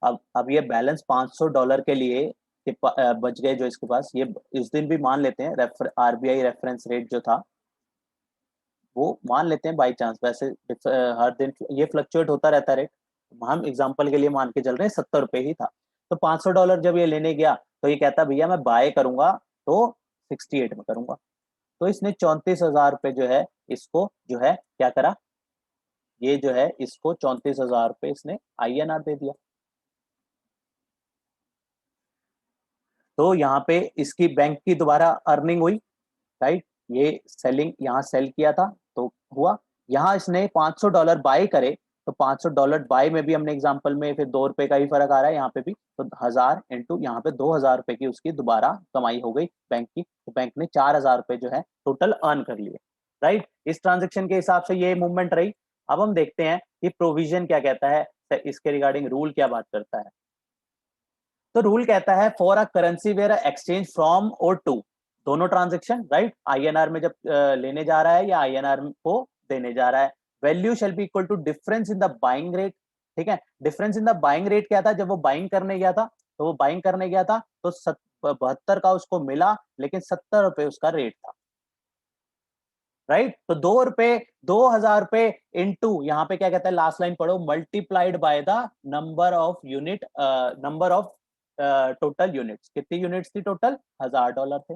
अब ये बैलेंस $500 के लिए बच गए जो इसके पास, ये इस दिन भी मान लेते हैं आरबीआई रेफरेंस रेट जो था वो मान लेते हैं बाई चांस, वैसे हर दिन ये फ्लक्चुएट होता रहता है रेट, हम एग्जांपल के लिए मान के चल रहे हैं $70 ही था। तो $500 जब ये लेने गया तो ये कहता भैया मैं बाय करूंगा तो 68 में करूंगा, तो इसने ₹34,000 जो है इसको जो है क्या करा, ये जो है इसको ₹34,000 इसने आईएनआर दे दिया। तो यहाँ पे इसकी बैंक की दोबारा अर्निंग हुई, राइट, ये सेलिंग यहाँ सेल किया था तो हुआ, यहाँ इसने $500 बाय करे, तो $500 बाय में भी हमने एग्जांपल में फिर ₹2 का ही फर्क आ रहा है यहाँ पे भी, तो 1000 इंटू यहाँ पे ₹2000 की उसकी दोबारा कमाई हो गई बैंक की, तो बैंक ने ₹4000 जो है टोटल अर्न कर लिए, राइट। इस ट्रांजेक्शन के हिसाब से ये मूवमेंट रही। अब हम देखते हैं कि प्रोविजन क्या कहता है, इसके रिगार्डिंग रूल क्या बात करता है। तो रूल कहता है for a currency where exchange from और टू, दोनों ट्रांजेक्शन, राइट, आईएनआर में जब लेने जा रहा है या आईएनआर को देने जा रहा है, value shall be equal to difference in the buying rate. ठीक है, difference in the buying rate क्या था, जब वो बाइंग करने गया था, तो वो बाइंग करने गया था तो 72 का उसको मिला, लेकिन ₹70 उसका रेट था, राइट। तो ₹2, ₹2000 इंटू यहाँ पे क्या कहता है, लास्ट लाइन पढ़ो, multiplied by the number of unit, number of total units, कितनी यूनिट्स थी टोटल, $1000 थे।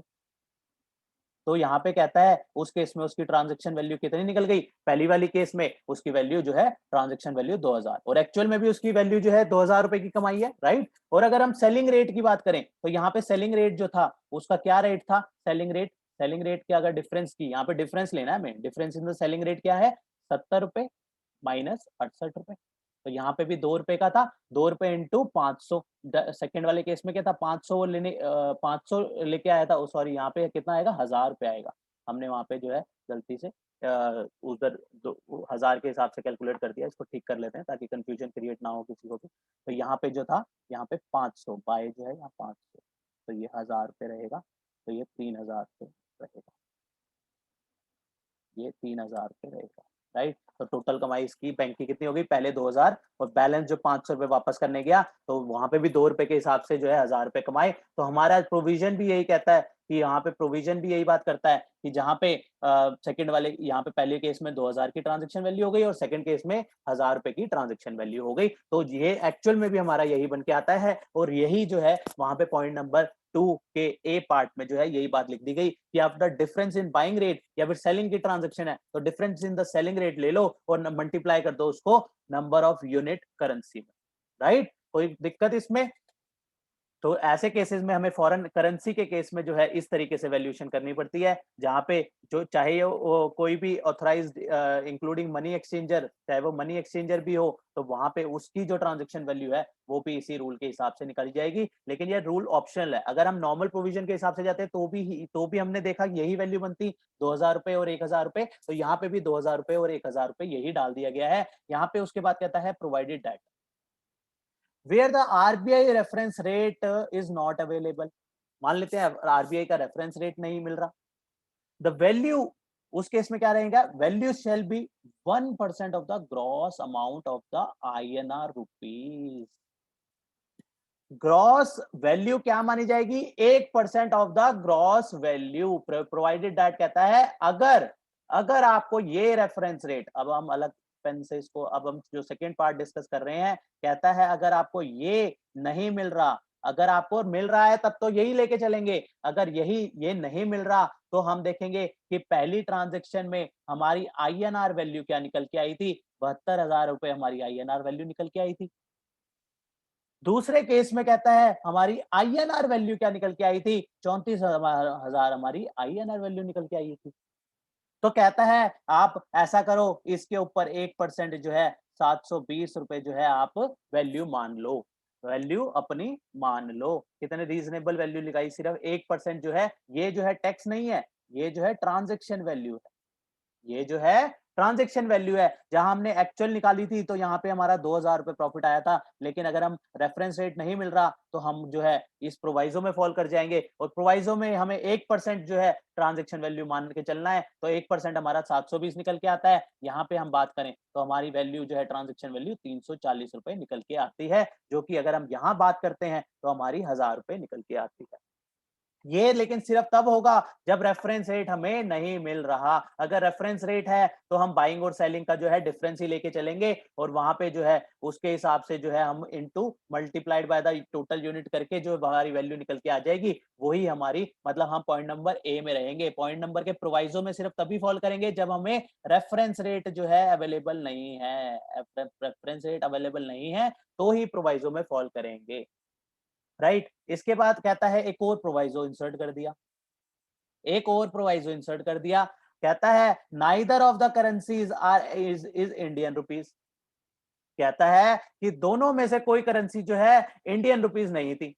तो यहाँ पे कहता है उस केस में उसकी ट्रांजैक्शन वैल्यू कितनी निकल गई, पहली वाली केस में उसकी वैल्यू जो है ट्रांजैक्शन वैल्यू 2000, और एक्चुअल में भी उसकी वैल्यू जो है ₹2000 की कमाई है, राइट। और अगर हम सेलिंग रेट की बात करें तो यहाँ पे सेलिंग रेट जो था उसका क्या रेट था, सेलिंग रेट के अगर डिफरेंस की, यहाँ पे डिफरेंस लेना है हमें, difference in the selling rate क्या है, ₹70 माइनस ₹68, तो यहाँ पे भी ₹2 का था, ₹2 इंटू 500, सेकंड वाले केस में क्या था, 500 लेने 500 लेके आया था, सॉरी यहाँ पे कितना आएगा, ₹1000 आएगा, हमने वहां पे जो है गलती से उधर 1000 के हिसाब से कैलकुलेट कर दिया, इसको ठीक कर लेते हैं ताकि कंफ्यूजन क्रिएट ना हो किसी को भी। तो यहाँ पे जो था, यहाँ पे 500 बाय जो है यहाँ 500, तो ये ₹1000 रहेगा, तो ये 3000 रहेगा, ये 3000 रहेगा, राइट। तो टोटल कमाई इसकी बैंक की कितनी होगी, पहले 2000 और बैलेंस जो ₹500 वापस करने गया, तो वहां पे भी ₹2 के हिसाब से जो है ₹1000 कमाए। तो हमारा प्रोविजन भी यही कहता है कि यहाँ पे प्रोविजन भी यही बात करता है कि जहाँ पे सेकंड वाले, यहाँ पे पहले केस में 2000 की ट्रांजेक्शन वैल्यू हो गई और सेकंड केस में ₹1000 की ट्रांजेक्शन वैल्यू हो गई, तो ये एक्चुअल में भी हमारा यही बन के आता है, और यही जो है वहां पे पॉइंट नंबर 2 के ए पार्ट में जो है यही बात लिख दी गई कि after difference in buying rate या फिर सेलिंग की ट्रांजेक्शन है तो difference in the selling rate ले लो और मल्टीप्लाई कर दो उसको नंबर ऑफ यूनिट करेंसी में, राइट। कोई दिक्कत इसमें? तो ऐसे केसेस में हमें फॉरेन करेंसी के केस में जो है इस तरीके से वैल्यूएशन करनी पड़ती है, जहां पे जो चाहे वो कोई भी ऑथराइज्ड इंक्लूडिंग मनी एक्सचेंजर, चाहे वो मनी एक्सचेंजर भी हो, तो वहां पे उसकी जो ट्रांजैक्शन वैल्यू है वो भी इसी रूल के हिसाब से निकाली जाएगी, लेकिन ये रूल ऑप्शनल है, अगर हम नॉर्मल प्रोविजन के हिसाब से जाते हैं तो भी हमने देखा यही वैल्यू बनती ₹2000 और ₹1000, तो यहाँ पे भी ₹2000 और ₹1000 यही डाल दिया गया है। यहाँ पे उसके बाद कहता है provided that where the RBI reference rate is not available, मान लेते हैं आरबीआई का रेफरेंस रेट नहीं मिल रहा, द वैल्यू, उस केस में क्या रहेगा, value shall B 1% of the gross amount of the INR rupees, gross value क्या मानी जाएगी, 1% of the gross value, provided that कहता है अगर अगर आपको ये रेफरेंस रेट, अब हम अलग पेन से इसको, अब हम जो सेकेंड पार्ट डिस्कस कर रहे हैं, कहता है अगर आपको ये नहीं मिल रहा, अगर आपको मिल रहा है तब तो यही लेके चलेंगे, अगर यही ये नहीं मिल रहा तो हम देखेंगे कि पहली ट्रांजेक्शन में हमारी आईएनआर वैल्यू क्या निकल के आई थी, ₹72,000 हमारी आईएनआर वैल्यू निकल के आई थी। दूसरे केस में कहता है हमारी आईएनआर वैल्यू क्या निकल के आई थी, 34,000 हमारी आईएनआर वैल्यू निकल के आई थी। तो कहता है आप ऐसा करो, इसके ऊपर 1% जो है ₹720 जो है आप वैल्यू मान लो, वैल्यू अपनी मान लो, कितने रीजनेबल वैल्यू लगाई, सिर्फ 1% जो है, ये जो है टैक्स नहीं है, ये जो है ट्रांजेक्शन वैल्यू है, ये जो है ट्रांजैक्शन वैल्यू है, जहां हमने एक्चुअल निकाली थी तो यहाँ पे हमारा 2000 रुपए प्रॉफिट आया था, लेकिन अगर हम रेफरेंस रेट नहीं मिल रहा तो हम जो है इस प्रोवाइजो में फॉल कर जाएंगे, और प्रोवाइजो में हमें 1% जो है ट्रांजैक्शन वैल्यू मान के चलना है, तो 1% हमारा 720 निकल के आता है। यहाँ पे हम बात करें तो हमारी वैल्यू जो है ट्रांजैक्शन वैल्यू 340 रुपए निकल के आती है, जो कि अगर हम यहाँ बात करते हैं तो हमारी 1000 रुपए निकल के आती है। ये लेकिन सिर्फ तब होगा जब रेफरेंस रेट हमें नहीं मिल रहा। अगर रेफरेंस रेट है तो हम बाइंग और सेलिंग का जो है डिफरेंस ही लेके चलेंगे, और वहां पे जो है उसके हिसाब से जो है हम into multiplied by the total unit करके जो हमारी वैल्यू निकल के आ जाएगी, वही हमारी मतलब हम पॉइंट नंबर ए में रहेंगे। पॉइंट नंबर के प्रोवाइजो में सिर्फ तभी फॉल करेंगे जब हमें रेफरेंस रेट जो है अवेलेबल नहीं है, रेफरेंस रेट अवेलेबल नहीं है तो ही प्रोवाइजो में फॉल करेंगे, राइट। इसके बाद कहता है एक और प्रोवाइजो इंसर्ट कर दिया, एक और प्रोवाइजो इंसर्ट कर दिया, कहता है neither of the currencies are is Indian rupees. कहता है कि दोनों में से कोई करेंसी जो है इंडियन रुपीज नहीं थी।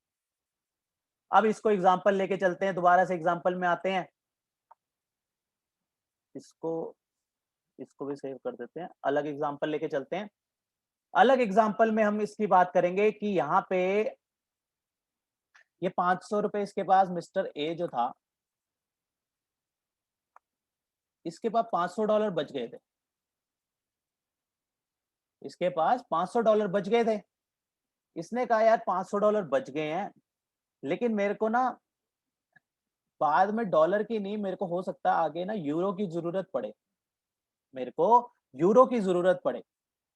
अब इसको एग्जांपल लेके चलते हैं, दोबारा से एग्जांपल में आते हैं, इसको इसको भी सेव कर देते हैं, अलग एग्जांपल लेके चलते हैं। अलग एग्जांपल में हम इसकी बात करेंगे कि यहाँ पे ये 500 रुपए इसके पास मिस्टर ए जो था, इसके पास $500 बच गए थे, इसके पास $500 बच गए थे। इसने कहा यार $500 बच गए हैं, लेकिन मेरे को ना बाद में डॉलर की नहीं, मेरे को हो सकता है आगे ना यूरो की जरूरत पड़े, मेरे को यूरो की जरूरत पड़े।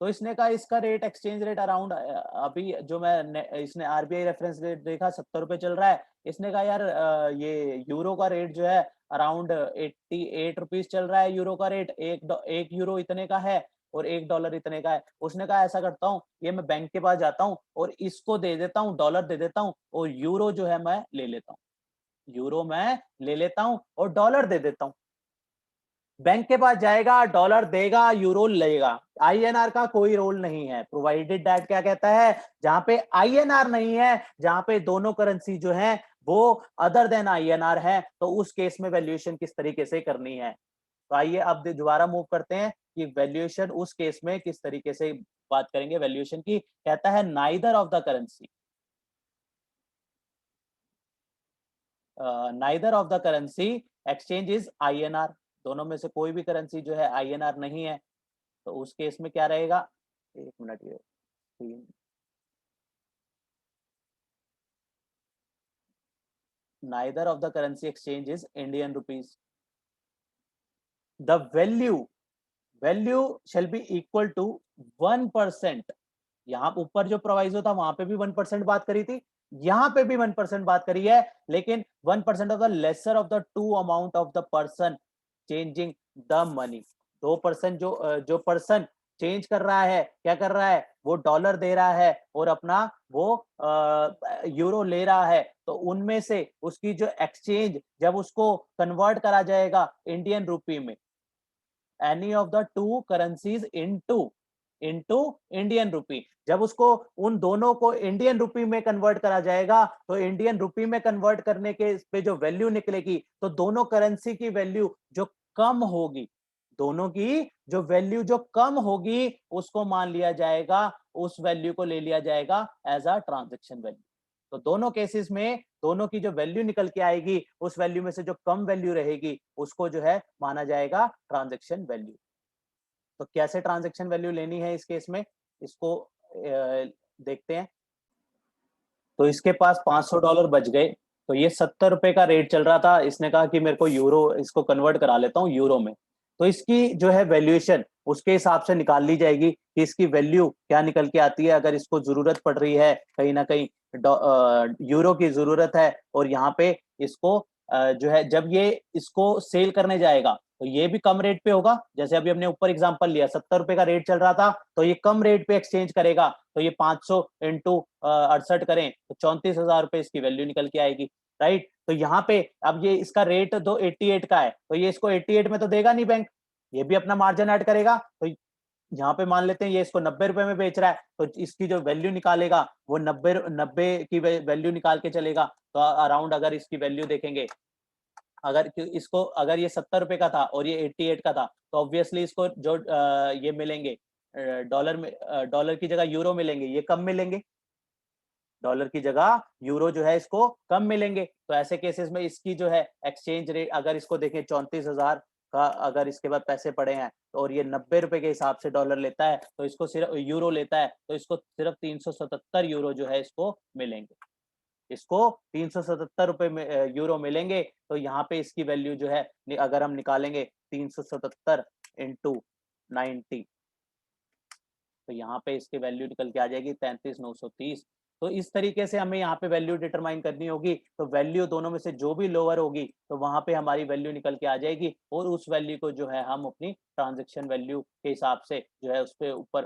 तो इसने कहा इसका रेट एक्सचेंज रेट अराउंड अभी जो इसने आरबीआई रेफरेंस रेट देखा 70 रुपए चल रहा है। इसने कहा यार ये यूरो का रेट जो है अराउंड 88 रुपीज चल रहा है, यूरो का रेट एक यूरो इतने का है और $1 इतने का है। उसने कहा ऐसा करता हूँ, ये मैं बैंक के पास जाता हूँ और इसको दे देता हूँ, डॉलर दे देता हूँ और यूरो जो है मैं ले लेता हूँ, यूरो मैं ले लेता हूँ और डॉलर दे देता हूँ। बैंक के पास जाएगा, डॉलर देगा, यूरो लेगा, आईएनआर का कोई रोल नहीं है। प्रोवाइडेड दैट क्या कहता है, जहां पे आईएनआर नहीं है, जहां पे दोनों करेंसी जो है वो अदर देन आईएनआर है, तो उस केस में वैल्यूएशन किस तरीके से करनी है। तो आइए अब दोबारा मूव करते हैं कि वैल्यूएशन उस केस में किस तरीके से बात करेंगे वैल्यूएशन की। कहता है neither of the currency, neither of the currency exchange is INR. दोनों में से कोई भी करेंसी जो है आईएनआर नहीं है, तो उस केस में क्या रहेगा, एक मिनट, ये neither of the currency exchange is Indian rupees. The value shall be equal to 1%। यहाँ ऊपर जो प्रोवाइजो था वहां पे भी 1% बात करी थी, यहाँ पे भी 1% बात करी है, लेकिन 1% of the lesser of the two amount of the person changing the money. 2% जो पर्सन चेंज कर रहा है, क्या कर रहा है, वो डॉलर दे रहा है और अपना वो यूरो ले रहा है, तो उनमें से उसकी जो एक्सचेंज जब उसको कन्वर्ट करा जाएगा इंडियन रुपी में, any of the to currencies into Indian rupee, जब उसको उन दोनों को इंडियन रुपी में कन्वर्ट करा जाएगा, तो इंडियन रुपी में कन्वर्ट करने के इस पे जो वैल्यू निकलेगी, तो दोनों करेंसी की वैल्यू जो कम होगी, दोनों की जो वैल्यू जो कम होगी उसको मान लिया जाएगा, उस वैल्यू को ले लिया जाएगा एज अ ट्रांजेक्शन वैल्यू। तो दोनों केसेस में दोनों की जो वैल्यू निकल के आएगी, उस वैल्यू में से जो कम वैल्यू रहेगी उसको जो है माना जाएगा ट्रांजेक्शन वैल्यू। तो कैसे ट्रांजेक्शन वैल्यू लेनी है इस केस में, इसको देखते हैं। तो इसके पास $500 बच गए, तो ये 70 रुपए का रेट चल रहा था, इसने कहा कि मेरे को यूरो, इसको कन्वर्ट करा लेता हूँ यूरो में, तो इसकी जो है वैल्यूएशन उसके हिसाब से निकाल ली जाएगी कि इसकी वैल्यू क्या निकल के आती है। अगर इसको जरूरत पड़ रही है कहीं ना कहीं यूरो की जरूरत है, और यहाँ पे इसको जो है जब ये इसको सेल करने जाएगा तो ये भी कम रेट पे होगा, जैसे अभी हमने ऊपर एग्जांपल लिया 70 रुपए का रेट चल रहा था, तो ये कम रेट पे एक्सचेंज करेगा, तो ये 500 इंटू 68 करें तो 34,000 रुपए इसकी वैल्यू निकल के आएगी, राइट। तो यहाँ पे अब ये इसका रेट 88 का है, तो ये इसको 88 में तो देगा नहीं बैंक, ये भी अपना मार्जिन ऐड करेगा। तो यहाँ पे मान लेते हैं ये इसको 90 रुपए में बेच रहा है, तो इसकी जो वैल्यू निकालेगा वो 90 की वैल्यू निकाल के चलेगा। तो अराउंड अगर इसकी वैल्यू देखेंगे अगर इसको अगर ये 70 रुपए का था और ये 88 का था, तो ऑब्वियसली इसको जो ये मिलेंगे डॉलर में, डॉलर की जगह यूरो मिलेंगे, ये कम मिलेंगे। डॉलर की जगह यूरो जो है इसको कम मिलेंगे। तो ऐसे केसेस में इसकी जो है एक्सचेंज रेट, अगर इसको देखें 34,000 का अगर इसके बाद पैसे पड़े हैं और ये 90 रुपए के हिसाब से डॉलर लेता है, तो इसको सिर्फ यूरो लेता है, तो इसको सिर्फ 377 यूरो जो है इसको मिलेंगे। इसको 377 रुपए में यूरो मिलेंगे। तो यहाँ पे इसकी वैल्यू जो है अगर हम निकालेंगे 377 इंटू 90, तो यहाँ पे इसकी वैल्यू निकल के आ जाएगी 33,930। तो इस तरीके से हमें यहाँ पे वैल्यू डिटरमाइन करनी होगी। तो वैल्यू दोनों में से जो भी लोअर होगी तो वहां पे हमारी वैल्यू निकल के आ जाएगी, और उस वैल्यू को जो है हम अपनी ट्रांजेक्शन वैल्यू के हिसाब से जो है उसके ऊपर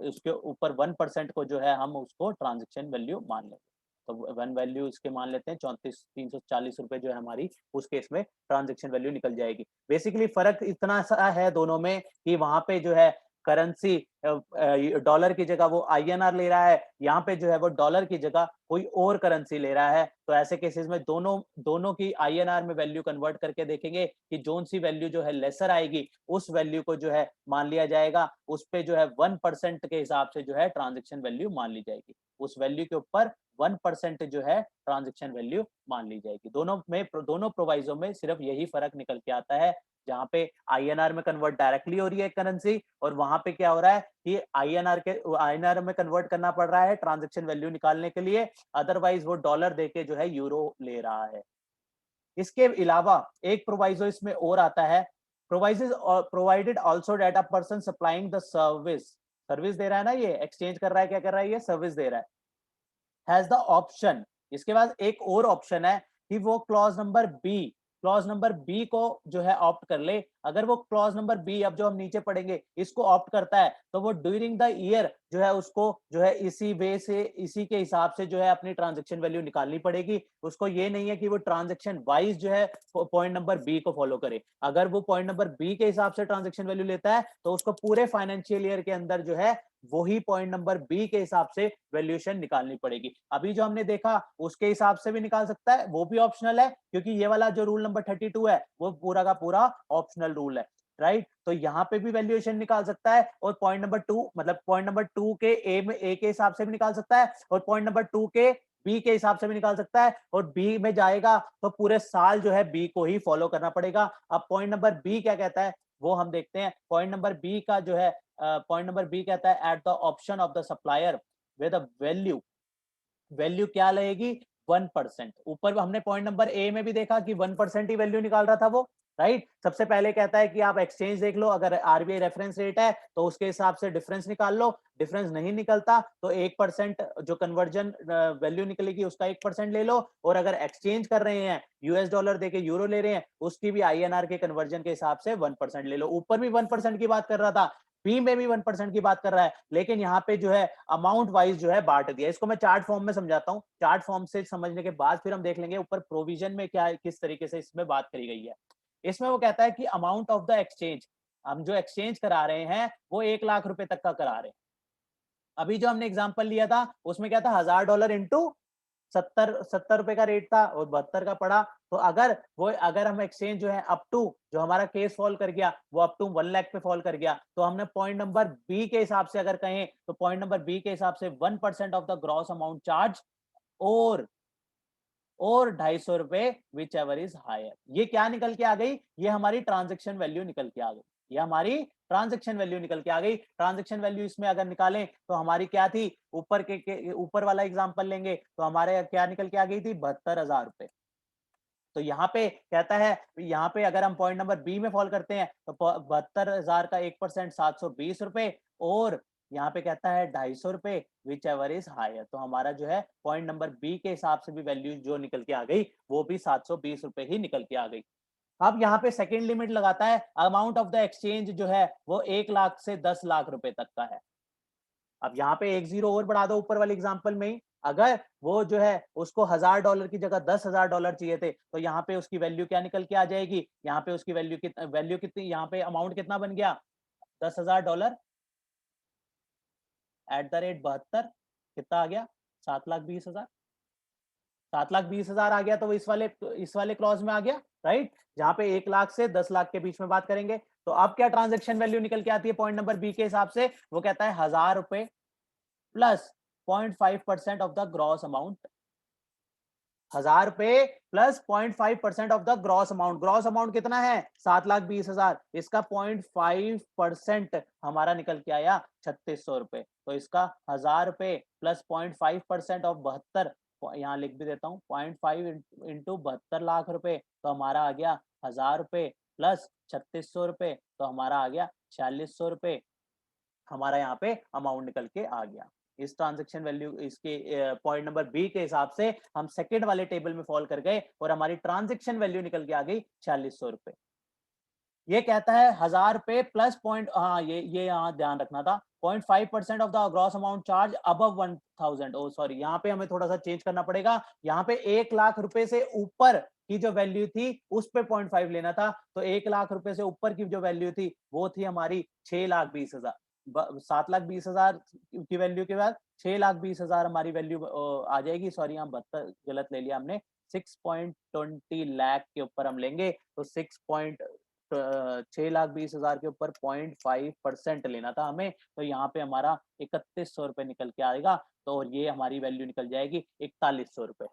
उसके ऊपर 1% को जो है हम उसको ट्रांजेक्शन वैल्यू मान लेंगे। तो वन वैल्यू इसके मान लेते हैं 34,340 रुपए जो है हमारी, उस केस में ट्रांजेक्शन वैल्यू निकल जाएगी। बेसिकली फर्क इतना सा है दोनों में कि वहां पे जो है करेंसी डॉलर की जगह वो आईएनआर ले रहा है, यहाँ पे जो है वो डॉलर की जगह कोई और करेंसी ले रहा है। तो ऐसे केसेस में दोनों दोनों की आईएनआर में वैल्यू कन्वर्ट करके देखेंगे कि जोन सी वैल्यू जो है लेसर आएगी, उस वैल्यू को जो है मान लिया जाएगा, उस पे जो है 1% के हिसाब से जो है ट्रांजेक्शन वैल्यू मान ली जाएगी। उस वैल्यू के ऊपर 1% जो है ट्रांजेक्शन वैल्यू मान ली जाएगी। दोनों प्रोवाइजो में सिर्फ यही फर्क निकल के आता है, जहां पे आईएनआर में कन्वर्ट डायरेक्टली हो रही है करेंसी, और वहां पे क्या हो रहा है कि आईएनआर में कन्वर्ट करना पड़ रहा है ट्रांजैक्शन वैल्यू निकालने के लिए, अदरवाइज वो डॉलर देके जो है यूरो ले रहा है। इसके अलावा एक प्रोवाइजो इसमें और आता है, provisos provided also that a person supplying the service, service दे रहा है ना, ये एक्सचेंज कर रहा है, क्या कर रहा है, ये सर्विस दे रहा है, हैज द ऑप्शन। इसके बाद एक और ऑप्शन है कि वो क्लॉज नंबर बी को जो है ऑप्ट कर ले। अगर वो क्लॉज नंबर बी, अब जो हम नीचे पढ़ेंगे, इसको ऑप्ट करता है, तो वो ड्यूरिंग द ईयर जो है उसको जो है इसी वे से, इसी के हिसाब से जो है अपनी ट्रांजेक्शन वैल्यू निकालनी पड़ेगी। उसको ये नहीं है कि वो ट्रांजेक्शन वाइज जो है पॉइंट नंबर बी को फॉलो करे। अगर वो पॉइंट नंबर बी के हिसाब से ट्रांजेक्शन वैल्यू लेता है, तो उसको पूरे फाइनेंशियल ईयर के अंदर जो है वही पॉइंट नंबर बी के हिसाब से वैल्यूएशन निकालनी पड़ेगी। अभी जो हमने देखा उसके हिसाब से भी निकाल सकता है, वो भी ऑप्शनल है, क्योंकि ये वाला जो रूल नंबर 32 है वो पूरा का पूरा ऑप्शनल रूल है, राइट। तो यहाँ पे भी वैल्यूएशन निकाल सकता है, और पॉइंट नंबर 2 मतलब पॉइंट नंबर 2 के ए के हिसाब से भी निकाल सकता है, और पॉइंट नंबर 2 के बी के हिसाब से भी निकाल सकता है। और बी में जाएगा तो पूरे साल जो है बी को ही फॉलो करना पड़ेगा। अब पॉइंट नंबर बी क्या कहता है वो हम देखते हैं। पॉइंट नंबर बी का जो है पॉइंट नंबर बी कहता है at the option of the supplier with value, value क्या लगेगी 1%। ऊपर हमने पॉइंट नंबर ए में भी देखा कि 1% ही वैल्यू निकाल रहा था वो, राइट। सबसे पहले कहता है कि आप एक्सचेंज देख लो, अगर आरबीआई रेफरेंस रेट है तो उसके हिसाब से डिफरेंस निकाल लो, डिफरेंस नहीं निकलता तो 1% जो कन्वर्जन वैल्यू निकलेगी उसका 1% ले लो, और अगर एक्सचेंज कर रहे हैं यूएस डॉलर देके यूरो ले रहे हैं उसकी भी आईएनआर के कन्वर्जन के हिसाब से 1% ले लो। ऊपर भी 1% की बात कर रहा था, बी में भी 1% की बात कर रहा है, लेकिन यहाँ पे जो है अमाउंट वाइज जो है बांट दिया। इसको मैं चार्ट फॉर्म में समझाता हूँ, चार्ट फॉर्म से समझने के बाद फिर हम देख लेंगे ऊपर प्रोविजन में क्या किस तरीके से इसमें बात करी गई है। इसमें वो कहता है कि अमाउंट ऑफ द एक्सचेंज, हम जो एक्सचेंज करा रहे हैं वो 1 लाख रुपए तक का करा रहे हैं। अभी जो हमने एग्जांपल लिया था उसमें क्या था, $1000 इंटू 70 रुपए का रेट था और 72 का पड़ा। तो अगर हम एक्सचेंज जो है अप टू, जो हमारा केस फॉल कर गया वो अप टू 1 लाख पे फॉल कर गया, तो हमने पॉइंट नंबर बी के हिसाब से अगर कहें तो पॉइंट नंबर बी के हिसाब से 1% of the gross amount charge, और 250 रुपए विच एवर इज हायर। ये क्या निकल के आ गई, ये हमारी ट्रांजेक्शन वैल्यू निकल के आ गई, ये हमारी ट्रांजेक्शन वैल्यू निकल के आ गई। ट्रांजेक्शन वैल्यू इसमें अगर निकालें तो हमारी क्या थी, ऊपर वाला एग्जांपल लेंगे तो हमारे क्या निकल के आ गई थी, 72,000 रुपए। तो यहाँ पे कहता है, यहाँ पे अगर हम पॉइंट नंबर बी में फॉल करते हैं तो 72,000 का 1% 720 रुपए, और यहाँ पे कहता है 250 रुपए विच एवर इज हायर। तो हमारा जो है पॉइंट नंबर बी के हिसाब से भी वैल्यू जो निकल के आ गई वो भी 720 रुपए ही निकल के आ गई। अब यहाँ पे सेकेंड लिमिट लगाता है, अमाउंट ऑफ द एक्सचेंज जो है वो 1 लाख से 10 लाख रुपए तक का है। अब यहाँ पे एक जीरो और बढ़ा दो ऊपर वाले एग्जांपल में ही, अगर वो जो है उसको $1000 की जगह $10,000 चाहिए थे, तो यहाँ पे उसकी वैल्यू क्या निकल के आ जाएगी, यहाँ पे उसकी वैल्यू कितनी, यहाँ पे अमाउंट कितना बन गया, $10,000 एट द रेट 72, कितना आ गया, 7,20,000। 7,20,000 आ गया, तो वो इस वाले क्लॉज में आ गया। राइट, जहां पे 1 लाख से 10 लाख के बीच में बात करेंगे। तो अब क्या ट्रांजेक्शन वैल्यू निकल के आती है पॉइंट नंबर बी के हिसाब से, वो कहता है 1000 रुपए plus 0.5% of the gross amount. 1000 रुपए plus 0.5% of the gross amount. Gross amount कितना है? 7,20,000। इसका 0.5% हमारा निकल के आया 3600 रुपए। तो इसका 1000 रुपए प्लस 0.5% ऑफ 72, यहाँ लिख भी देता हूँ, 0.5 इंटू 72 लाख रुपए, तो हमारा आ गया 1000 रुपए प्लस 3600 रुपए, तो हमारा आ गया 4600 रुपए। हमारा यहाँ पे अमाउंट निकल के आ गया। इस ट्रांजैक्शन वैल्यू, इसके पॉइंट नंबर बी के हिसाब से हम सेकंड वाले टेबल में फॉल कर गए और हमारी ट्रांजैक्शन वैल्यू निकल के आ गई 4600 रुपए। ये कहता है 1000 रुपए प्लस पॉइंट, हाँ ये यहाँ ध्यान रखना था, 0.5% of the gross amount charge above 1000। Oh sorry, यहाँ पे हमें थोड़ा सा चेंज करना पड़ेगा। यहाँ पे 1 लाख रुपए से ऊपर की जो वैल्यू थी उस पे 0.5 लेना था। तो 1 लाख रुपए से ऊपर की जो वैल्यू थी वो थी हमारी 6,20,000। 7,20,000 की वैल्यू के बाद 6,20,000 हमारी वैल्यू आ जाएगी। सॉरी, यहाँ 72 गलत ले लिया हमने। 6.20 लाख के ऊपर हम लेंगे तो 6,20,000 के ऊपर 0.5% लेना था हमें। तो यहाँ पे हमारा 3,100 रुपए निकल के आएगा। तो और ये हमारी वैल्यू निकल जाएगी 4,100 रुपए।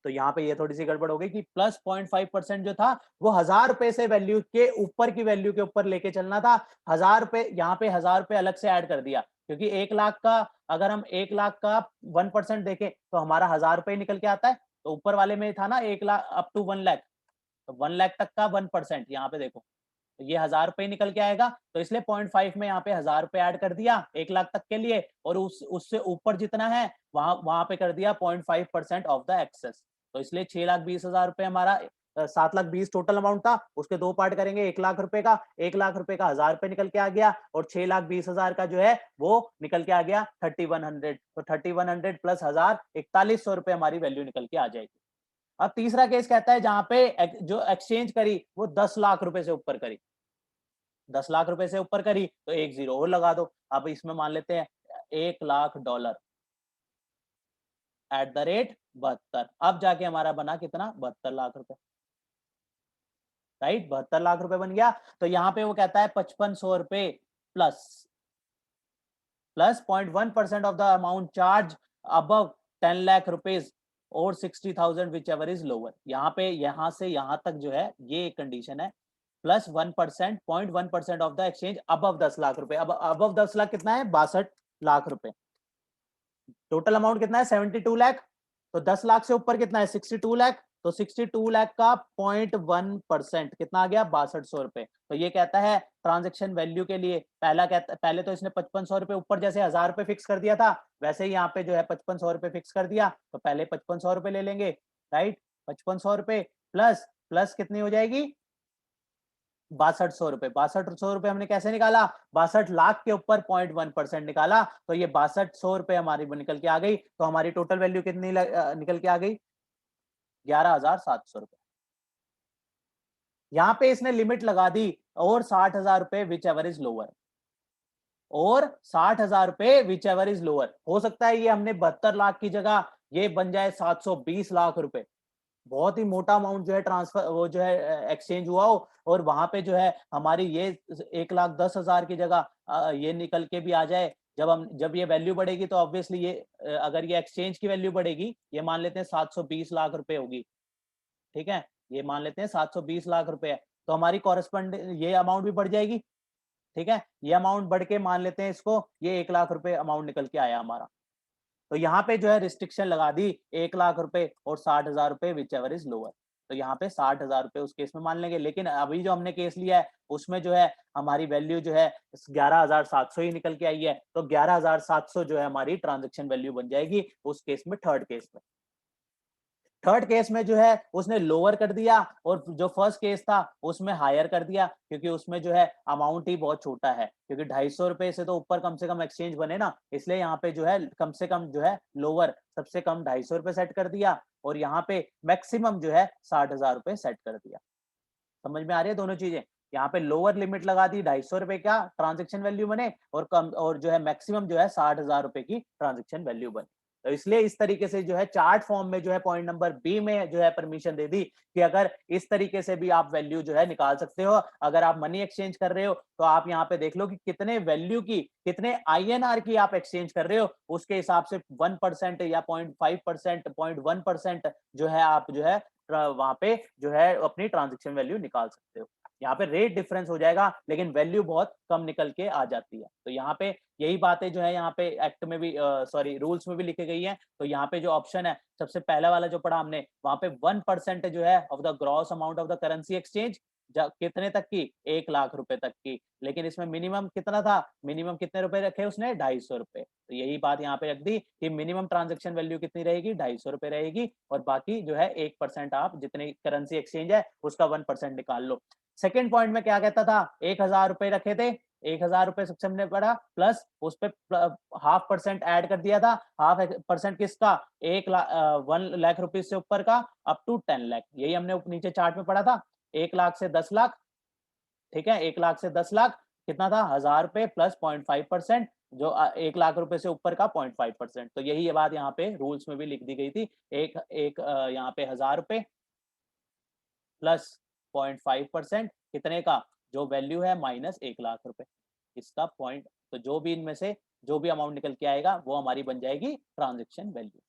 तो यहाँ पे ये थोड़ी सी गड़बड़ हो गई कि प्लस 0.5% जो था वो 1000 रुपए से वैल्यू के ऊपर की वैल्यू के ऊपर लेके चलना था। 1000 रुपए, यहाँ पे 1000 रुपए अलग से ऐड कर दिया, क्योंकि 1 लाख का, अगर हम 1 लाख का 1% देखें तो हमारा 1000 रुपए निकल के आता है। तो ऊपर वाले में था ना 1 लाख अप टू 1 लाख, तो 1 लाख तक का 1%, यहाँ पे देखो तो ये 1000 रुपए निकल के आएगा। तो इसलिए 0.5 में यहाँ पे 1000 रुपए ऐड कर दिया 1 लाख तक के लिए, और उससे ऊपर जितना है वहां वहां पे कर दिया 0.5% ऑफ द एक्सेस। तो इसलिए 6,20,000 रुपए हमारा 7,20,000 टोटल अमाउंट था, उसके दो पार्ट करेंगे 1 लाख रुपए का। 1 लाख रुपए का 1000 रुपए निकल के आ गया, और 6,20,000 का जो है वो निकल के आ गया 3,100। तो 3,100 प्लस 1000, 4,100 रुपए हमारी वैल्यू निकल के आ जाएगी। अब तीसरा केस कहता है जहां पे जो एक्सचेंज करी वो 10 लाख रुपए से ऊपर करी। 10 लाख रुपए से ऊपर करी तो एक जीरो और लगा दो। अब इसमें मान लेते हैं $1 लाख एट द रेट 72। अब जाके हमारा बना कितना? 72 लाख रुपए। राइट, 72 लाख रुपए बन गया। तो यहाँ पे वो कहता है 5500 रुपए plus plus 0.1% of the amount charge above 10 lakh rupees और 60,000 विच एवर इज लोअर। यहाँ पे यहाँ से यहाँ तक जो है ये एक कंडीशन है। Plus 1%, 0.1% of the exchange above 10 lakh रुपए। अब अबव 10 लाख कितना है? 62 लाख रुपए। टोटल अमाउंट कितना है? 72 लाख। तो 10 लाख से ऊपर कितना है? 62 लाख। तो 62 लाख का 0.1% कितना आ गया? 6200 रुपए। तो ये कहता है ट्रांजेक्शन वैल्यू के लिए, पहले तो इसने 5500 रुपए ऊपर जैसे 1000 रुपए फिक्स कर दिया था, वैसे ही यहाँ पे जो है 5500 रुपए फिक्स कर दिया। तो पहले 5500 रुपए ले लेंगे। राइट, 5500 रुपए प्लस प्लस कितनी हो जाएगी? 6200 रुपए। 6200 रुपए हमने कैसे निकाला? 62 लाख के ऊपर 0.1% निकाला। तो ये 6200 रुपए हमारी निकल के आ गई। तो हमारी टोटल वैल्यू कितनी निकल के आ गई? 11,700 रुपए। यहाँ पे इसने लिमिट लगा दी, और 60,000 रुपए विच एवर इज लोअर, और 60,000 रुपए विच एवर इज लोअर। हो सकता है ये हमने 72 लाख की जगह ये बन जाए 720 लाख रुपए। बहुत ही मोटा अमाउंट जो है ट्रांसफर, वो जो है एक्सचेंज हुआ हो, और वहां पे जो है हमारी ये 1,10,000 की जगह ये निकल के भी आ जाए। जब ये वैल्यू बढ़ेगी तो ऑब्वियसली ये अगर ये एक्सचेंज की वैल्यू बढ़ेगी, ये मान लेते हैं 720 लाख रुपए होगी। ठीक है, ये मान लेते हैं 720 लाख रुपए है, तो हमारी कॉरेस्पॉन्ड ये अमाउंट भी बढ़ जाएगी। ठीक है, ये अमाउंट बढ़ के मान लेते हैं इसको, ये 1 लाख रुपए अमाउंट निकल के आया हमारा। तो यहाँ पे जो है रिस्ट्रिक्शन लगा दी 1 लाख रुपए और 60,000 रुपए विच एवर इज लोअर। तो यहाँ पे 60,000 रुपए उस केस में मान लेंगे। लेकिन अभी जो हमने केस लिया है उसमें जो है हमारी वैल्यू जो है 11,700 ही निकल के आई है। तो 11,700 जो है हमारी ट्रांजेक्शन वैल्यू बन जाएगी उस केस में, थर्ड केस में। थर्ड केस में जो है उसने लोअर कर दिया, और जो फर्स्ट केस था उसमें हायर कर दिया, क्योंकि उसमें जो है अमाउंट ही बहुत छोटा है, क्योंकि 250 रुपए से तो ऊपर कम से कम एक्सचेंज बने ना, इसलिए यहाँ पे जो है कम से कम जो है लोअर, सबसे कम 250 रुपए सेट कर दिया, और यहाँ पे मैक्सिमम जो है 60,000 रुपए सेट कर दिया। समझ में आ रही है दोनों चीजें? यहाँ पे लोअर लिमिट लगा दी 250 रुपए का ट्रांजेक्शन वैल्यू बने, और कम, और जो है मैक्सिमम जो है 60,000 रुपए की ट्रांजेक्शन वैल्यू बने। तो इसलिए इस तरीके से जो है चार्ट फॉर्म में जो है पॉइंट नंबर बी में जो है परमिशन दे दी कि अगर इस तरीके से भी आप वैल्यू जो है निकाल सकते हो। अगर आप मनी एक्सचेंज कर रहे हो तो आप यहाँ पे देख लो कि कितने वैल्यू की, कितने INR की आप एक्सचेंज कर रहे हो, उसके हिसाब से 1% या 0.5%, 0.1% जो है आप जो है वहां पे जो है अपनी ट्रांजेक्शन वैल्यू निकाल सकते हो। यहाँ पे रेट डिफरेंस हो जाएगा लेकिन वैल्यू बहुत कम निकल के आ जाती है। तो यहाँ पे यही बातें जो है यहाँ पे एक्ट में भी सॉरी रूल्स में भी लिखी गई है। तो यहाँ पे जो ऑप्शन है सबसे पहला वाला जो पढ़ा हमने, वहां पे 1% जो है of the gross amount of the currency exchange, कितने तक की, 1 लाख रुपए तक की। लेकिन इसमें मिनिमम कितना था, मिनिमम कितने रुपए रखे उसने, 250 रुपए। तो यही बात यहाँ पे रख दी कि मिनिमम ट्रांजेक्शन वैल्यू कितनी रहेगी, 250 रुपए रहेगी, और बाकी जो है 1% आप जितनी करेंसी एक्सचेंज है उसका 1% निकाल लो। सेकेंड पॉइंट में क्या कहता था, 1000 रुपए रखे थे, 1000 रुपए सबसे हमने पढ़ा, प्लस उस पे 0.5% ऐड कर दिया था। 0.5% किसका, 1 लाख रुपीज से ऊपर का अप टू 10 लाख। यही हमने नीचे चार्ट में पढ़ा था। 1 लाख से 10 लाख, ठीक है, 1 लाख से 10 लाख कितना था, 1000 रुपए प्लस 0.5%, जो 1 लाख रुपए से ऊपर का 0.5%। तो यही ये बात यहाँ पे रूल्स में भी लिख दी गई थी। एक एक यहाँ पे 1000 रुपए प्लस 0.5% कितने का, जो वैल्यू है माइनस 1 लाख रुपए, इसका पॉइंट। तो जो भी इनमें से जो भी अमाउंट निकल के आएगा वो हमारी बन जाएगी ट्रांजेक्शन वैल्यू।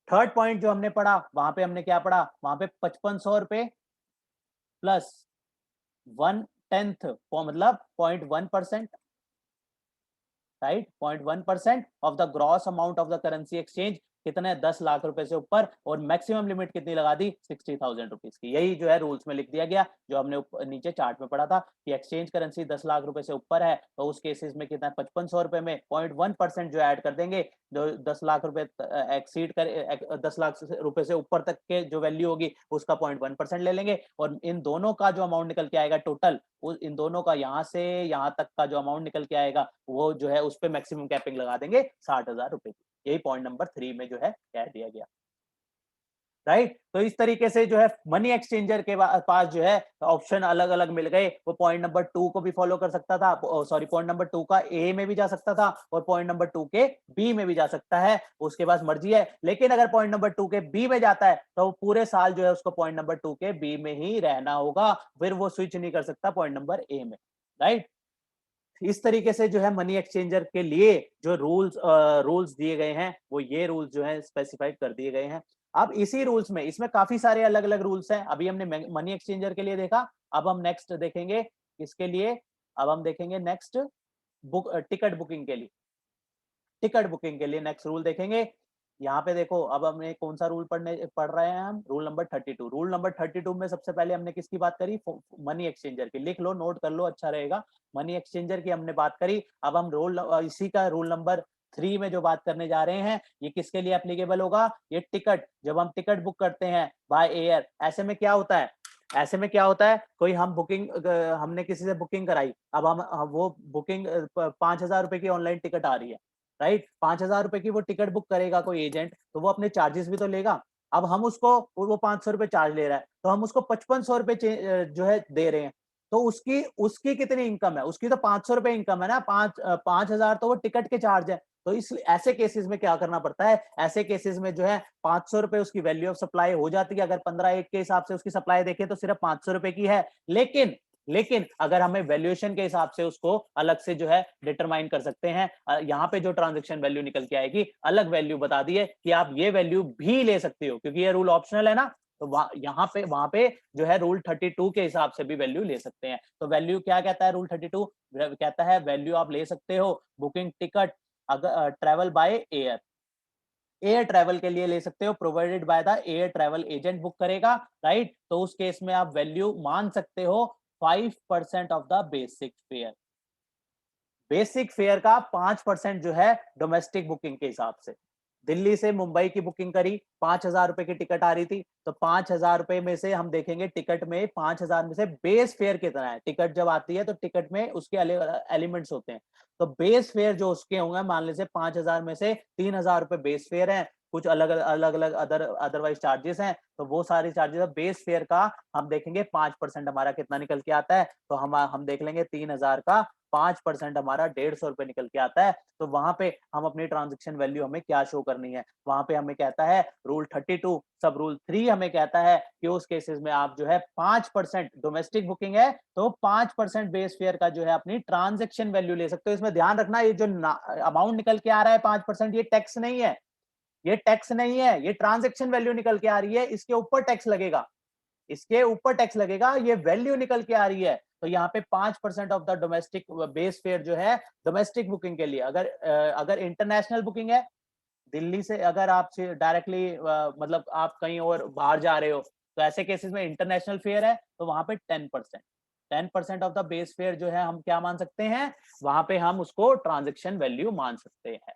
थर्ड पॉइंट जो हमने पढ़ा, वहां पे हमने क्या पढ़ा, वहां पे 5500 रुपए प्लस 1/10 मतलब 0.1%, right, 0.1% of the gross amount of the currency exchange, कितने, 10 लाख रुपए से ऊपर, और मैक्सिमम लिमिट कितनी लगा दी, 60,000 रुपीज की। यही जो है रूल्स में लिख दिया गया, जो हमने नीचे चार्ट में पढ़ा था कि एक्सचेंज करेंसी 10 लाख रुपए से ऊपर है तो उस केसेस में कितना, 5500 रुपए में 0.1% जो ऐड कर देंगे, जो 10 लाख रुपए एक्सीड कर 10 लाख रुपए से ऊपर तक के जो वैल्यू होगी उसका 0.1% ले लेंगे, और इन दोनों का जो अमाउंट निकल के आएगा टोटल, इन दोनों का यहाँ से यहाँ तक का जो अमाउंट निकल के आएगा वो जो है उस पर मैक्सिमम कैपिंग लगा देंगे 60,000 रुपए की। यही पॉइंट नंबर 3 में जो है कह दिया गया, राइट। तो इस तरीके से जो है मनी एक्सचेंजर के पास जो है ऑप्शन अलग अलग मिल गए। वो पॉइंट नंबर 2 को भी फॉलो कर सकता था, सॉरी पॉइंट नंबर 2 का ए में भी जा सकता था और पॉइंट नंबर 2 के बी में भी जा सकता है, उसके पास मर्जी है। लेकिन अगर पॉइंट नंबर 2 के बी में जाता है तो वो पूरे साल जो है उसको पॉइंट नंबर 2 के बी में ही रहना होगा, फिर वो स्विच नहीं कर सकता पॉइंट नंबर ए में, राइट। इस तरीके से जो है मनी एक्सचेंजर के लिए जो रूल्स दिए गए हैं वो ये रूल्स जो है स्पेसिफाइड कर दिए गए हैं। अब इसी रूल्स में, इसमें काफी सारे अलग अलग रूल्स हैं। अभी हमने मनी एक्सचेंजर के लिए देखा, अब हम नेक्स्ट देखेंगे इसके लिए, अब हम देखेंगे नेक्स्ट टिकट बुकिंग के लिए। टिकट बुकिंग के लिए नेक्स्ट रूल देखेंगे। यहाँ पे देखो, अब हमने कौन सा रूल पढ़ रहे हैं हम, रूल नंबर 32। रूल नंबर 32 में सबसे पहले हमने किसकी बात करी, मनी एक्सचेंजर की। लिख लो, नोट कर लो, अच्छा रहेगा। मनी एक्सचेंजर की हमने बात करी। अब हम इसी का रूल नंबर 3 में जो बात करने जा रहे हैं, ये किसके लिए एप्लीकेबल होगा, ये टिकट, जब हम टिकट बुक करते हैं बाय एयर, ऐसे में क्या होता है, ऐसे में क्या होता है, कोई हम बुकिंग, हमने किसी से बुकिंग कराई, अब हम वो बुकिंग 5,000 रुपए की ऑनलाइन टिकट आ रही है, राइट। 5,000 रुपए की वो टिकट बुक करेगा कोई एजेंट, तो वो अपने चार्जेस भी तो लेगा। अब हम उसको, वो 500 रुपए चार्ज ले रहा है तो हम उसको 5500 रुपए जो है दे रहे हैं। तो उसकी उसकी कितनी इनकम है, उसकी तो 500 रुपए इनकम है ना, 5,000 तो वो टिकट के चार्ज है। तो इस ऐसे केसेस में क्या करना पड़ता है, ऐसे केसेस में जो है 500 रुपए उसकी वैल्यू ऑफ सप्लाई हो जाती है। अगर 15 एक के हिसाब से उसकी सप्लाई देखें तो सिर्फ 500 रुपए की है, लेकिन अगर हमें वैल्यूएशन के हिसाब से उसको अलग से जो है डिटरमाइन कर सकते हैं। यहाँ पे जो ट्रांजैक्शन वैल्यू निकल के आएगी, अलग वैल्यू बता दी है कि आप ये वैल्यू भी ले सकते हो, क्योंकि ये रूल ऑप्शनल है ना। तो वहां पे जो है रूल 32 के हिसाब से भी वैल्यू ले सकते हैं। तो वैल्यू क्या कहता है रूल 32, कहता है वैल्यू आप ले सकते हो बुकिंग टिकट अगर travel by air, air travel के लिए ले सकते हो, provided by the air travel agent book करेगा, राइट। तो उस केस में आप वैल्यू मान सकते हो 5% of the basic fair. Basic fair का 5% जो है डोमेस्टिक बुकिंग के हिसाब से। दिल्ली से मुंबई की बुकिंग करी, 5,000 रुपए की टिकट आ रही थी, तो 5,000 रुपए में से हम देखेंगे टिकट में 5,000 में से बेस फेयर कितना है। टिकट जब आती है तो टिकट में उसके एलिमेंट्स होते हैं, तो बेस फेयर जो उसके होंगे, मान लीजिए 5,000 में से 3,000 रुपए बेस फेयर है, कुछ अलग अलग अलग अदरवाइज चार्जेस हैं, तो वो सारे चार्जेस बेस फेयर का हम देखेंगे 5% हमारा कितना निकल के आता है। तो हम देख लेंगे 3,000 का 5% हमारा 150 रुपए निकल के आता है। तो वहां पे हम अपनी ट्रांजेक्शन वैल्यू हमें क्या शो करनी है, वहां पे हमें कहता है रूल 32 सब रूल 3 हमें कहता है कि उस केसेस में आप जो है 5% डोमेस्टिक बुकिंग है तो 5% बेस फेयर का जो है अपनी ट्रांजेक्शन वैल्यू ले सकते हो। इसमें ध्यान रखना ये जो अमाउंट निकल के आ रहा है 5%, ये टैक्स नहीं है, ये टैक्स नहीं है, ये ट्रांजेक्शन वैल्यू निकल के आ रही है, इसके ऊपर टैक्स लगेगा, इसके ऊपर टैक्स लगेगा, ये वैल्यू निकल के आ रही है। तो यहाँ पे 5% of the domestic base fare जो है डोमेस्टिक बुकिंग के लिए। अगर इंटरनेशनल बुकिंग है, दिल्ली से अगर आप डायरेक्टली मतलब आप कहीं और बाहर जा रहे हो, तो ऐसे केसेस में इंटरनेशनल फेयर है तो वहां पे 10% ऑफ द बेस फेयर जो है हम क्या मान सकते हैं, वहां पे हम उसको ट्रांजेक्शन वैल्यू मान सकते हैं।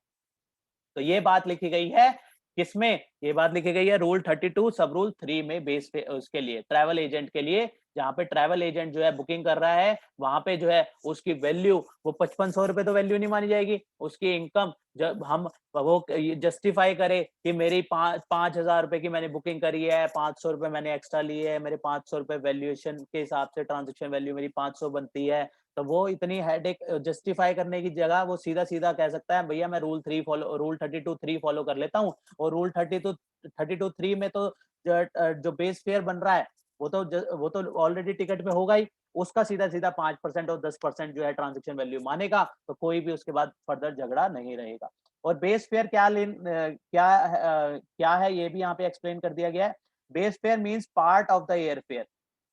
तो ये बात लिखी गई है किसमें, ये बात लिखी गई है रूल 32 सब रूल 3 में बेस पे उसके लिए ट्रैवल एजेंट के लिए, जहां पे ट्रैवल एजेंट जो है बुकिंग कर रहा है वहां पे जो है उसकी वैल्यू वो 5500 रुपए तो वैल्यू नहीं मानी जाएगी, उसकी इनकम जब हम वो जस्टिफाई करे कि मेरी 5,000 रुपए की मैंने बुकिंग करी है, 500 रुपए मैंने एक्स्ट्रा लिए है, मेरे 500 रुपए वैल्यूएशन के हिसाब से ट्रांजेक्शन वैल्यू मेरी 500 बनती है, तो वो इतनी हेडेक जस्टिफाई करने की जगह वो सीधा सीधा कह सकता है भैया मैं रूल 32 3 फॉलो कर लेता हूँ। और रूल 32 3 में तो जो बेस फेयर बन रहा है वो तो ऑलरेडी टिकट पे होगा ही, उसका सीधा सीधा 5% और 10% जो है ट्रांजेक्शन वैल्यू मानेगा, तो कोई भी उसके बाद फर्दर झगड़ा नहीं रहेगा। और बेस फेयर क्या है ये भी यहाँ पे एक्सप्लेन कर दिया गया है। Base fare means part of the air fare,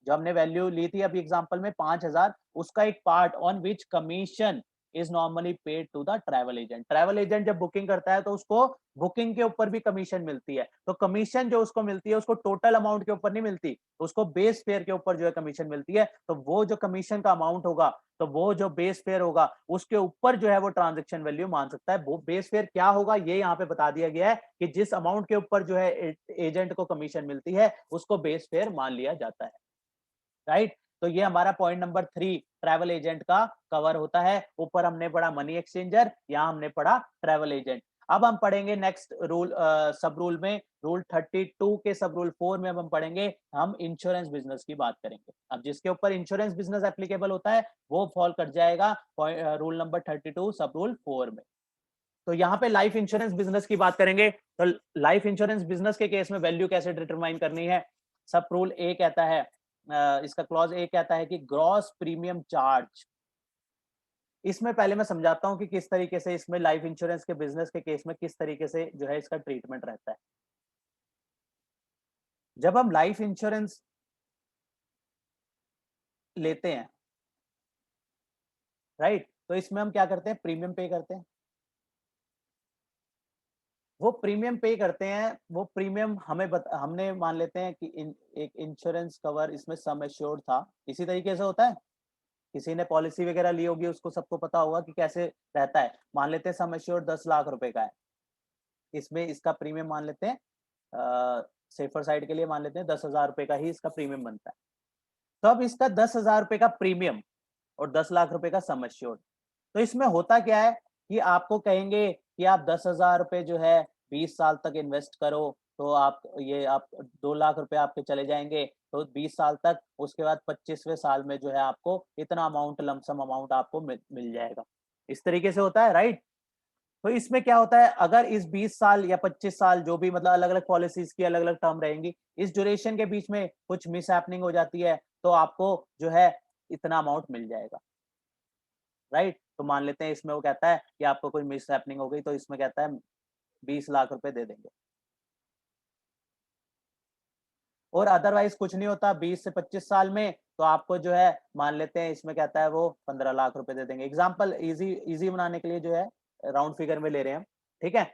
जो हमने वैल्यू ली थी अभी एग्जांपल में 5,000, उसका एक part on which commission is normally paid to the travel agent. Travel agent जब बुकिंग करता है तो उसको बुकिंग के ऊपर भी कमीशन मिलती है, तो कमीशन जो उसको मिलती है उसको टोटल अमाउंट के ऊपर नहीं मिलती, उसको बेस फेयर के ऊपर जो है कमीशन मिलती है। तो वो जो कमीशन का अमाउंट होगा, तो वो जो बेस फेयर होगा उसके ऊपर जो है वो ट्रांजेक्शन वैल्यू मान सकता है। वो बेस फेयर क्या होगा ये यहाँ पे बता दिया गया है कि जिस अमाउंट के ऊपर जो है एजेंट को कमीशन मिलती है उसको बेस फेयर मान लिया जाता है, राइट। तो ये हमारा पॉइंट नंबर 3 ट्रैवल एजेंट का कवर होता है। ऊपर हमने पढ़ा मनी एक्सचेंजर, यहाँ हमने पढ़ा ट्रैवल एजेंट। अब हम पढ़ेंगे नेक्स्ट रूल सब रूल में, रूल 32 के सब रूल 4 में अब हम पढ़ेंगे, हम इंश्योरेंस बिजनेस की बात करेंगे। अब जिसके ऊपर इंश्योरेंस बिजनेस एप्लीकेबल होता है वो फॉल कर जाएगा रूल नंबर 32 सब रूल 4 में। तो यहाँ पे लाइफ इंश्योरेंस बिजनेस की बात करेंगे। तो लाइफ इंश्योरेंस बिजनेस के केस में वैल्यू कैसे डिटरमाइन करनी है। सब रूल ए कहता है, इसका क्लॉज ए कहता है कि ग्रॉस प्रीमियम चार्ज। इसमें पहले मैं समझाता हूं कि किस तरीके से इसमें लाइफ इंश्योरेंस के बिजनेस के केस में किस तरीके से जो है इसका ट्रीटमेंट रहता है। जब हम लाइफ इंश्योरेंस लेते हैं, राइट, तो इसमें हम क्या करते हैं, प्रीमियम पे करते हैं। वो प्रीमियम पे करते हैं, वो प्रीमियम हमने मान लेते हैं कि एक इंश्योरेंस कवर इसमें सम एश्योर्ड था, इसी तरीके से होता है। किसी ने पॉलिसी वगैरह ली होगी उसको सबको पता होगा कि कैसे रहता है। मान लेते हैं सम एश्योर्ड 10 लाख रुपए का है, इसमें इसका प्रीमियम मान लेते हैं सेफर साइड के लिए मान लेते हैं 10,000 रुपए का ही इसका प्रीमियम बनता है। तो अब इसका 10,000 रुपए का प्रीमियम और 10 लाख रुपए का सम एश्योर्ड, तो इसमें होता क्या है कि आपको कहेंगे कि आप 10,000 रुपए जो है 20 साल तक इन्वेस्ट करो, तो आप 2 लाख रुपए आपके चले जाएंगे, तो 20 साल तक, उसके बाद 25वें साल में जो है आपको इतना अमाउंट लमसम अमाउंट आपको मिल जाएगा। इस तरीके से होता है, राइट। तो इसमें क्या होता है, अगर इस 20 साल या 25 साल जो भी मतलब अलग अलग पॉलिसीज की अलग अलग टर्म रहेंगी, इस ड्यूरेशन के बीच में कुछ मिस हैपनिंग हो जाती है तो आपको जो है इतना अमाउंट मिल जाएगा, राइट। तो मान लेते हैं इसमें वो कहता है कि आपको कोई मिस हैपनिंग हो गई तो इसमें कहता है 20 लाख रुपए दे देंगे, और अदरवाइज कुछ नहीं होता 20 से 25 साल में, तो आपको जो है मान लेते हैं इसमें कहता है वो 15 लाख रुपए दे देंगे। एग्जाम्पल इजी इजी बनाने के लिए जो है राउंड फिगर में ले रहे हैं हम, ठीक है।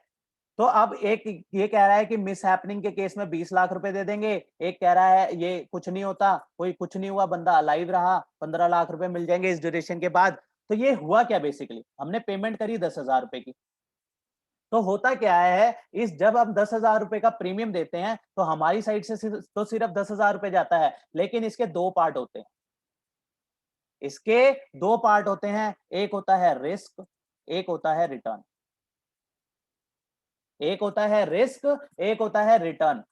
तो अब एक ये कह रहा है कि मिस हैपनिंग के केस में 20 लाख रुपए दे देंगे, एक कह रहा है ये कुछ नहीं होता, कोई कुछ नहीं हुआ, बंदा अलाइव रहा, 15 लाख रुपए मिल जाएंगे इस ड्यूरेशन के बाद। तो ये हुआ क्या, बेसिकली हमने पेमेंट करी 10,000 रुपए की, तो होता क्या है, इस जब हम 10,000 रुपए का प्रीमियम देते हैं तो हमारी साइड से तो सिर्फ 10,000 रुपए जाता है, लेकिन इसके दो पार्ट होते हैं, इसके दो पार्ट होते हैं, एक होता है रिस्क, एक होता है रिटर्न, एक होता है रिस्क, एक होता है रिटर्न।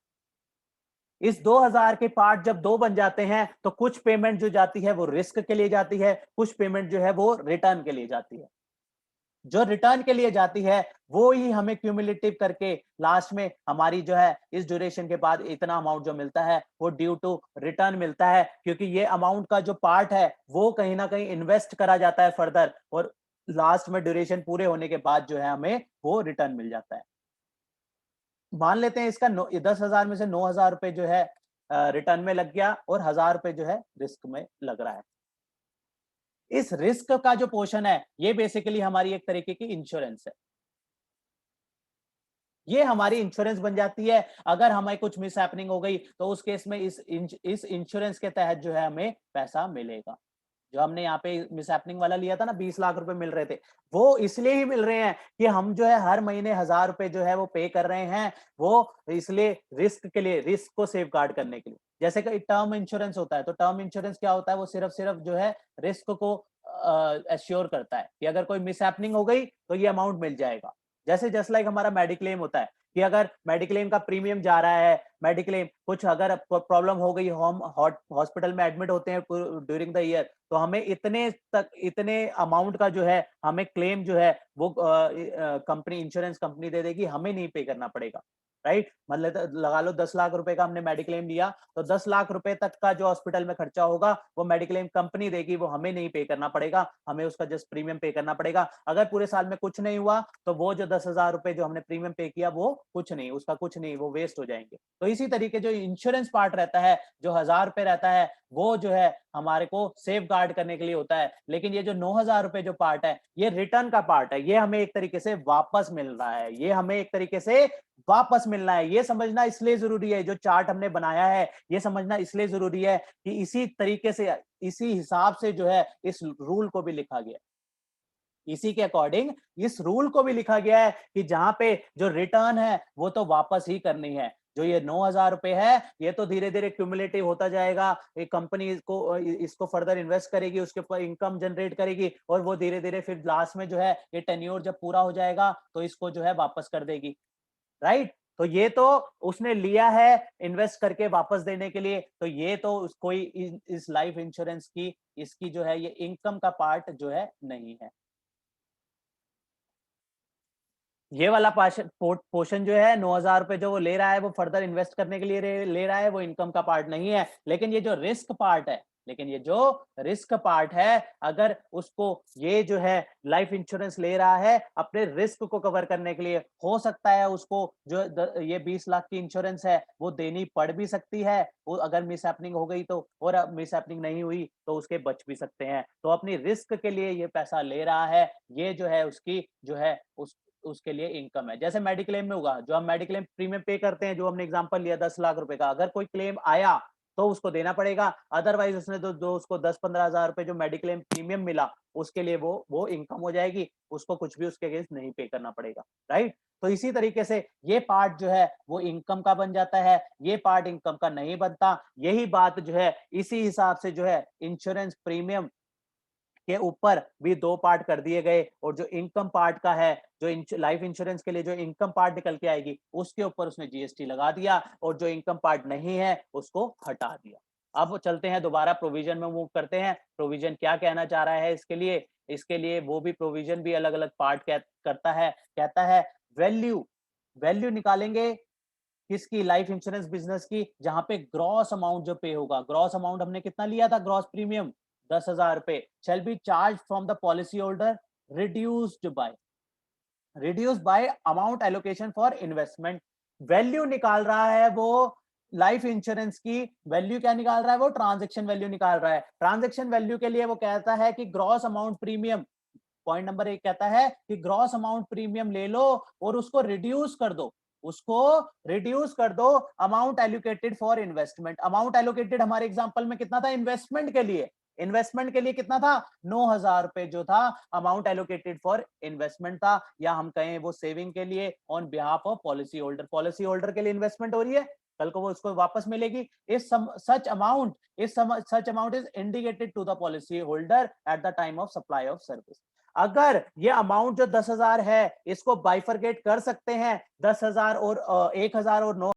इस 2000 के पार्ट जब दो बन जाते हैं तो कुछ पेमेंट जो जाती है वो रिस्क के लिए जाती है, कुछ पेमेंट जो है वो रिटर्न के लिए जाती है। जो रिटर्न के लिए जाती है वो ही हमें क्यूमुलेटिव करके लास्ट में हमारी जो है इस ड्यूरेशन के बाद इतना अमाउंट जो मिलता है वो ड्यू टू रिटर्न मिलता है, क्योंकि ये अमाउंट का जो पार्ट है वो कहीं ना कहीं इन्वेस्ट करा जाता है फर्दर, और लास्ट में ड्यूरेशन पूरे होने के बाद जो है हमें वो रिटर्न मिल जाता है। मान लेते हैं इसका 10,000 में से 9,000 रुपए जो है रिटर्न में लग गया और 1,000 रुपए जो है रिस्क में लग रहा है। इस रिस्क का जो पोर्शन है ये बेसिकली हमारी एक तरीके की इंश्योरेंस है। ये हमारी इंश्योरेंस बन जाती है। अगर हमें कुछ मिस हैपनिंग हो गई तो उस केस में इस इंश्योरेंस के तहत जो है हमें पैसा मिलेगा। जो हमने यहाँ पे मिस हैपनिंग वाला लिया था ना, 20 लाख रुपए मिल रहे थे, वो इसलिए ही मिल रहे हैं कि हम जो है हर महीने 1,000 रुपए जो है वो पे कर रहे हैं, वो इसलिए रिस्क के लिए, रिस्क को सेफ गार्ड करने के लिए। जैसे कि टर्म इंश्योरेंस होता है, तो टर्म इंश्योरेंस क्या होता है, वो सिर्फ जो है रिस्क को एश्योर करता है कि अगर कोई मिस हैपनिंग हो गई तो ये अमाउंट मिल जाएगा। जैसे जस्ट लाइक हमारा मेडिक्लेम होता है कि अगर मेडिक्लेम का प्रीमियम जा रहा है, मेडिक्लेम कुछ अगर प्रॉब्लम हो गई, हम हॉस्पिटल में एडमिट होते हैं ड्यूरिंग द ईयर, तो हमें इतने अमाउंट का जो है हमें क्लेम जो है वो कंपनी, इंश्योरेंस कंपनी दे देगी, हमें नहीं पे करना पड़ेगा। राइट, मतलब लगा लो 10 लाख रुपए का हमने मेडिक्लेम लिया, तो 10 लाख रुपए तक का जो हॉस्पिटल में खर्चा होगा वो मेडिक्लेम कंपनी देगी, वो हमें नहीं पे करना पड़ेगा, हमें उसका जस्ट प्रीमियम पे करना पड़ेगा। अगर पूरे साल में कुछ नहीं हुआ तो वो जो 10,000 रुपए जो हमने प्रीमियम पे किया वो कुछ नहीं, उसका कुछ नहीं, वो वेस्ट हो जाएंगे। तो इसी तरीके जो इंश्योरेंस पार्ट रहता है, जो 1,000 रुपए रहता है, वो जो है हमारे को सेफ गार्ड करने के लिए होता है। लेकिन ये जो 9,000 रुपए जो पार्ट है, ये रिटर्न का पार्ट है, ये हमें एक तरीके से वापस मिल रहा है, ये हमें एक तरीके से वापस मिलना है। ये समझना इसलिए जरूरी है, जो चार्ट हमने बनाया है ये समझना इसलिए जरूरी है कि इसी तरीके से, इसी हिसाब से जो है इस रूल को भी लिखा गया है। इसी के अकॉर्डिंग इस रूल को भी लिखा गया है कि जहां पे जो रिटर्न है वो तो वापस ही करनी है। जो ये 9,000 रुपए है, ये तो धीरे धीरे क्यूमुलेटिव होता जाएगा, एक कंपनी इसको फर्दर इन्वेस्ट करेगी, उसके ऊपर इनकम जनरेट करेगी, और वो धीरे धीरे फिर लास्ट में जो है ये टेन्योर जब पूरा हो जाएगा तो इसको जो है वापस कर देगी। राइट, तो ये तो उसने लिया है इन्वेस्ट करके वापस देने के लिए, तो ये तो कोई इस लाइफ इंश्योरेंस की, इसकी जो है ये इनकम का पार्ट जो है नहीं है। ये वाला पोर्शन जो है 9,000 रुपए जो वो ले रहा है, वो फर्दर इन्वेस्ट करने के लिए ले रहा है, वो इनकम का पार्ट नहीं है। लेकिन ये जो रिस्क पार्ट है, लेकिन ये जो रिस्क पार्ट है, अगर उसको ये जो है लाइफ इंश्योरेंस ले रहा है अपने रिस्क को कवर करने के लिए, हो सकता है उसको जो ये 20 लाख की इंश्योरेंस है वो देनी पड़ भी सकती है, वो अगर मिस हैपनिंग हो गई तो, और मिस हैपनिंग नहीं हुई तो उसके बच भी सकते हैं। तो अपनी रिस्क के लिए ये पैसा ले रहा है, ये जो है उसकी जो है उसके लिए इनकम है। जैसे मेडिक्लेम में होगा, जो हम मेडिक्लेम प्रीमियम पे करते हैं, जो हमने एग्जांपल लिया 10 लाख रुपए का, अगर कोई क्लेम आया तो उसको देना पड़ेगा, अदरवाइज उसने जो उसको 10-15 हजार रुपए जो मेडिक्लेम प्रीमियम मिला उसके लिए वो इनकम हो जाएगी, उसको कुछ भी उसके अगेंस्ट नहीं पे करना पड़ेगा। राइट, तो इसी तरीके से ये पार्ट जो है वो इनकम का बन जाता है, ये पार्ट इनकम का नहीं बनता। यही बात जो है इसी हिसाब से जो है इंश्योरेंस प्रीमियम के ऊपर भी दो पार्ट कर दिए गए, और जो इनकम पार्ट का है, जो लाइफ इंश्योरेंस के लिए जो इनकम पार्ट निकल के आएगी उसके ऊपर उसने जीएसटी लगा दिया, और जो इनकम पार्ट नहीं है उसको हटा दिया। अब चलते हैं दोबारा प्रोविजन में मूव करते हैं, प्रोविजन क्या कहना चाह रहा है इसके लिए वो भी प्रोविजन भी अलग अलग पार्ट करता है, कहता है वैल्यू, वैल्यू निकालेंगे किसकी, लाइफ इंश्योरेंस बिजनेस की, जहां पे ग्रॉस अमाउंट जो पे होगा, ग्रॉस अमाउंट हमने कितना लिया था, ग्रॉस प्रीमियम 10,000 रुपए, shall be charge from the policy holder, reduced by, reduce by amount allocation for investment. Value निकाल रहा है वो लाइफ इंश्योरेंस की, वैल्यू क्या निकाल रहा है, वो ट्रांजेक्शन वैल्यू निकाल रहा है। ट्रांजेक्शन वैल्यू के लिए वो कहता है कि gross amount premium, point number 1 कहता है कि ग्रॉस अमाउंट प्रीमियम ले लो और उसको रिड्यूस कर दो, उसको रिड्यूस कर दो amount allocated for investment. Amount allocated हमारे एग्जांपल में कितना था, इन्वेस्टमेंट के लिए, इन्वेस्टमेंट के लिए कितना था, 9,000 रुपए जो था अमाउंट एलोकेटेड फॉर इन्वेस्टमेंट था, या हम कहें वो सेविंग के लिए on behalf of policy holder, policy holder के लिए इन्वेस्टमेंट हो रही है, कल को वो उसको वापस मिलेगी। Such amount is indicated to the policy holder at the time of supply of service. अगर ये अमाउंट जो 10,000 है इसको बाइफरकेट कर सकते हैं, 10,000 और 1,000 और 9